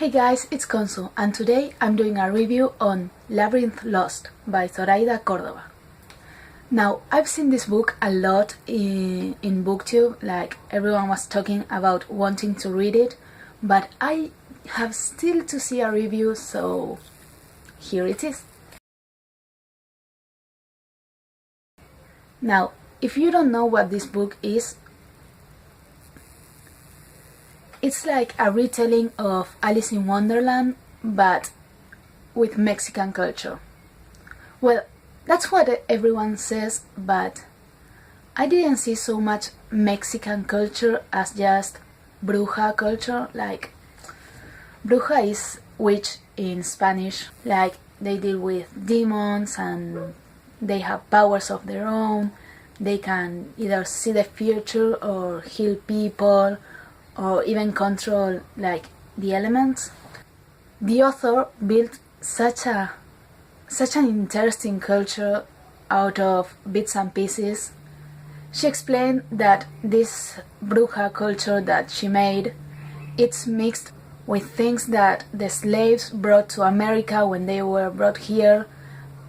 Hey guys, it's Consu, and today I'm doing a review on Labyrinth Lost by Zoraida Córdova. Now, I've seen this book a lot in BookTube, like everyone was talking about wanting to read it, but I have still to see a review, so here it is. Now, if you don't know what this book is, it's like a retelling of Alice in Wonderland, but with Mexican culture. Well, that's what everyone says, but I didn't see so much Mexican culture as just bruja culture. Like, bruja is witch in Spanish, like they deal with demons and they have powers of their own. They can either see the future or heal people, or even control like the elements. The author built such an interesting culture out of bits and pieces. She explained that this bruja culture that she made, it's mixed with things that the slaves brought to America when they were brought here,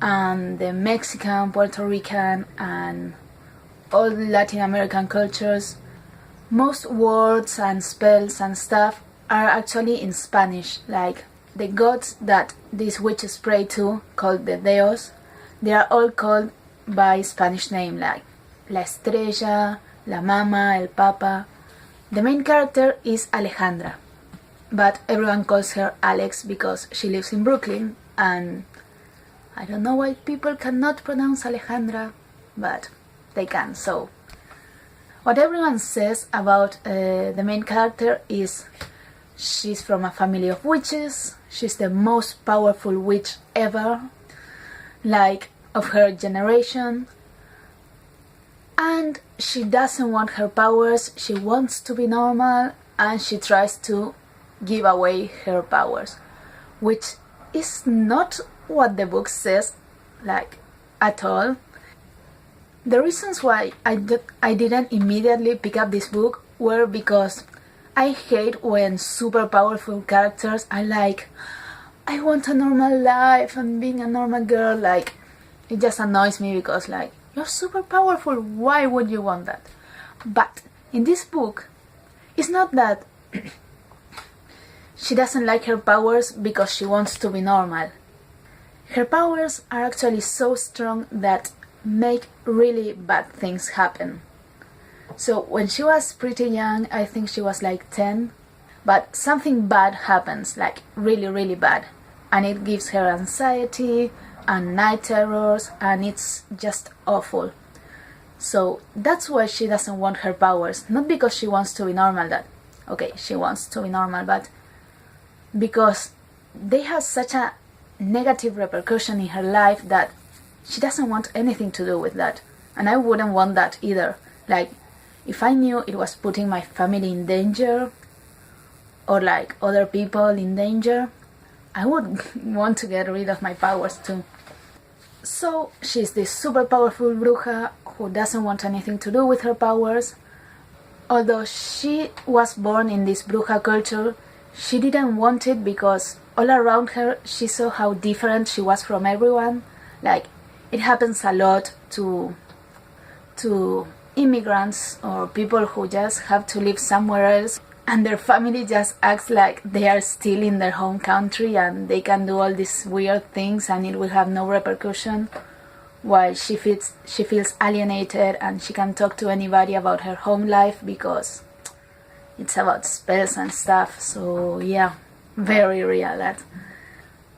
and the Mexican, Puerto Rican, and all Latin American cultures. Most words and spells and stuff are actually in Spanish, like the gods that these witches pray to, called the Deos, they are all called by Spanish name, like La Estrella, La Mama, El Papa. The main character is Alejandra, but everyone calls her Alex because she lives in Brooklyn, and I don't know why people cannot pronounce Alejandra, but they can, so what everyone says about the main character is she's from a family of witches, she's the most powerful witch ever, like of her generation, and she doesn't want her powers, she wants to be normal, and she tries to give away her powers, which is not what the book says, like, at all. The reasons why I didn't immediately pick up this book were because I hate when super powerful characters are like, I want a normal life and being a normal girl. Like, it just annoys me because, like, you're super powerful, why would you want that? But in this book, it's not that she doesn't like her powers because she wants to be normal. Her powers are actually so strong that make really bad things happen. So when she was pretty young, I think she was like 10, but something bad happens, like really bad, and it gives her anxiety and night terrors, and it's just awful. So that's why she doesn't want her powers, not because she wants to be normal, that okay, she wants to be normal, but because they have such a negative repercussion in her life that she doesn't want anything to do with that, and I wouldn't want that either. Like, if I knew it was putting my family in danger, or like other people in danger, I would want to get rid of my powers too. So she's this super powerful bruja who doesn't want anything to do with her powers. Although she was born in this bruja culture, she didn't want it because all around her she saw how different she was from everyone. Like, it happens a lot to immigrants or people who just have to live somewhere else, and their family just acts like they are still in their home country and they can do all these weird things and it will have no repercussion, while she feels alienated and she can talk to anybody about her home life because it's about spells and stuff. So yeah, very real that.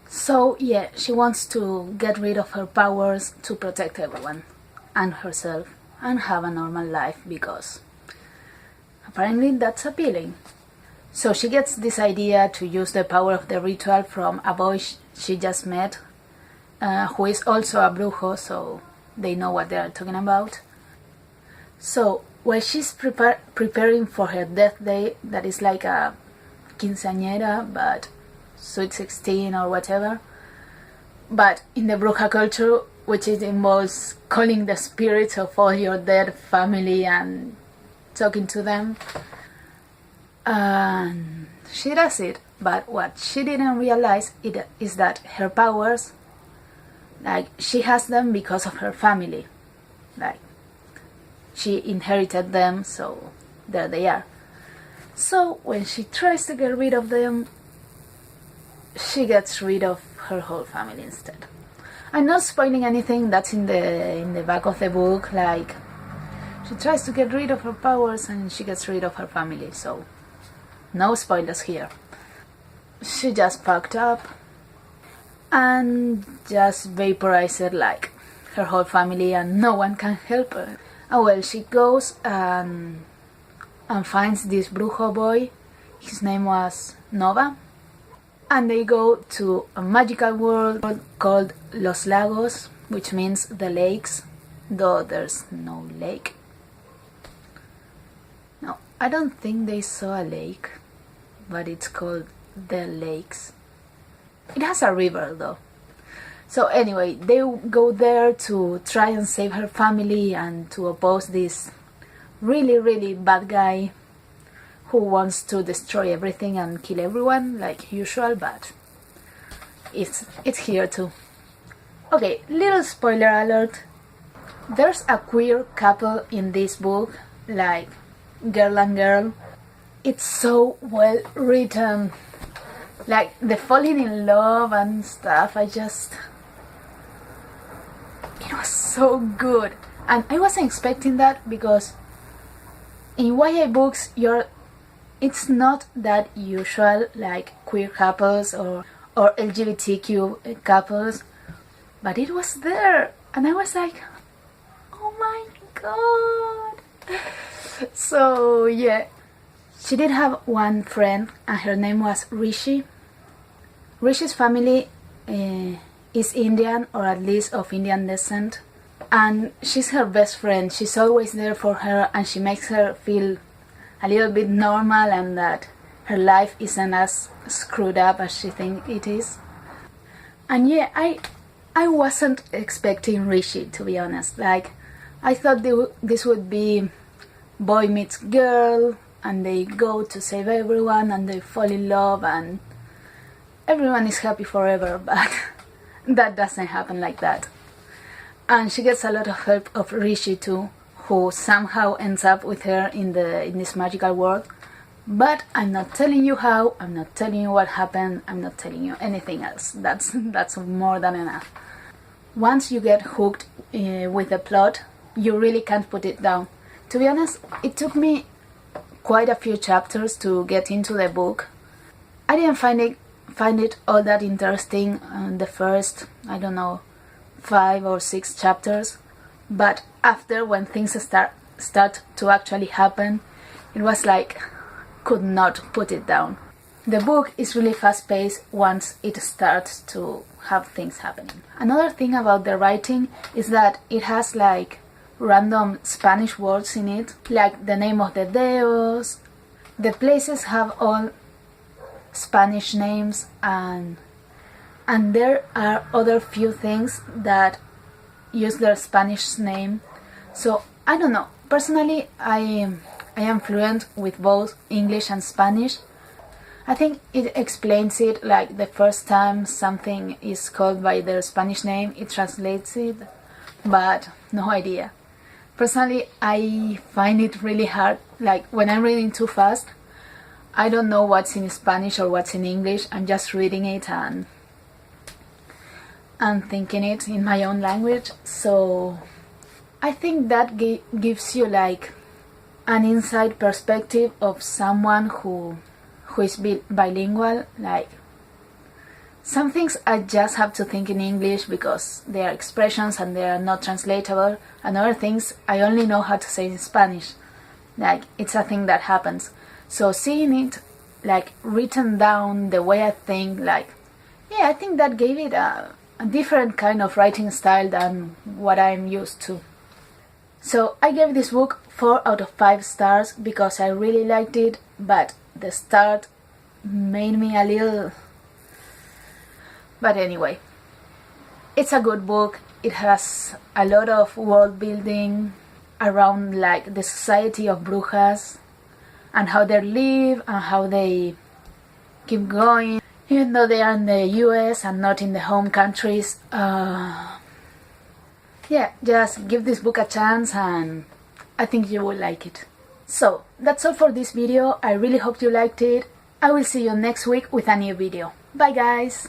So yeah, she wants to get rid of her powers to protect everyone and herself and have a normal life because apparently that's appealing. So she gets this idea to use the power of the ritual from a boy she just met, who is also a brujo, so they know what they are talking about. So while she's preparing for her death day, that is like a quinceañera, but Sweet 16 or whatever, but in the bruja culture, which it involves calling the spirits of all your dead family and talking to them, and she does it. But what she didn't realize is that her powers, like, she has them because of her family. Like, she inherited them, so there they are. So when she tries to get rid of them, she gets rid of her whole family instead. I'm not spoiling anything that's in the back of the book, like, she tries to get rid of her powers and she gets rid of her family, so no spoilers here. She just packed up and just vaporized, like, her whole family, and no one can help her. And well, she goes and finds this brujo boy. His name was Nova. And they go to a magical world called Los Lagos, which means the lakes, though there's no lake. No, I don't think they saw a lake, but it's called the lakes. It has a river though. So anyway, they go there to try and save her family and to oppose this really, really bad guy who wants to destroy everything and kill everyone like usual, but it's here too. Okay, little spoiler alert. There's a queer couple in this book, like girl and girl. It's so well written. Like, the falling in love and stuff, it was so good. And I wasn't expecting that, because in YA books it's not that usual, like queer couples or LGBTQ couples, but it was there, and I was like, oh my god. So yeah, she did have one friend, and her name was Rishi. Rishi's family is Indian, or at least of Indian descent, and she's her best friend. She's always there for her, and she makes her feel a little bit normal, and that her life isn't as screwed up as she thinks it is. And yeah, I wasn't expecting Rishi, to be honest. Like, I thought this would be boy meets girl, and they go to save everyone, and they fall in love, and everyone is happy forever, but that doesn't happen like that. And she gets a lot of help of Rishi too, who somehow ends up with her in this magical world. But I'm not telling you how, I'm not telling you what happened, I'm not telling you anything else. That's more than enough. Once you get hooked with the plot, you really can't put it down. To be honest, it took me quite a few chapters to get into the book. I didn't find it all that interesting in the first, I don't know, 5 or 6 chapters, but after, when things start to actually happen, it was like, could not put it down. The book is really fast-paced once it starts to have things happening. Another thing about the writing is that it has like random Spanish words in it, like the name of the deos. The places have all Spanish names, and there are other few things that use their Spanish name. So I don't know. Personally, I am fluent with both English and Spanish. I think it explains it, like the first time something is called by their Spanish name, it translates it, but no idea. Personally, I find it really hard, like when I'm reading too fast, I don't know what's in Spanish or what's in English. I'm just reading it and thinking it in my own language. So I think that gives you like an inside perspective of someone who is bilingual. Like, some things I just have to think in English because they are expressions and they are not translatable, and other things I only know how to say in Spanish. Like, it's a thing that happens. So seeing it like written down the way I think, like, yeah, I think that gave it a different kind of writing style than what I'm used to. So I gave this book 4 out of 5 stars because I really liked it, but the start made me a little... But anyway, it's a good book. It has a lot of world building around like the society of brujas and how they live and how they keep going, even though they are in the US and not in the home countries. Yeah, just give this book a chance and I think you will like it. So, that's all for this video. I really hope you liked it. I will see you next week with a new video. Bye guys!